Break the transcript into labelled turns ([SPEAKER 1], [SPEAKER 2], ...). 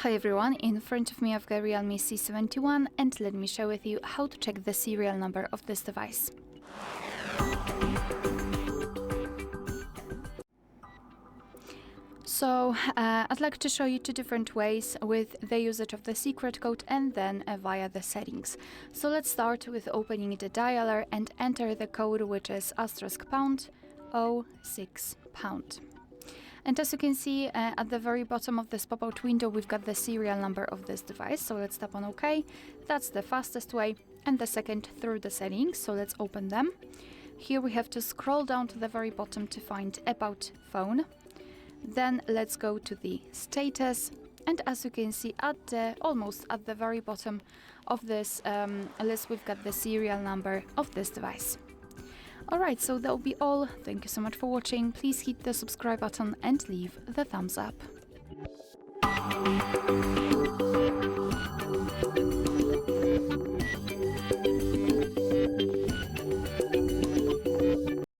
[SPEAKER 1] Hi everyone, in front of me I've got REALME C71 and let me share with you how to check the serial number of this device. So I'd like to show you two different ways with the usage of the secret code and then via the settings. So let's start with opening the dialer and enter the code, which is *##06#. And as you can see at the very bottom of this pop-out window, we've got the serial number of this device. So let's tap on OK. That's the fastest way. And the second through the settings. So let's open them. Here we have to scroll down to the very bottom to find About Phone. Then let's go to the status. And as you can see almost at the very bottom of this list, we've got the serial number of this device. Alright, so that'll be all. Thank you so much for watching. Please hit the subscribe button and leave the thumbs up.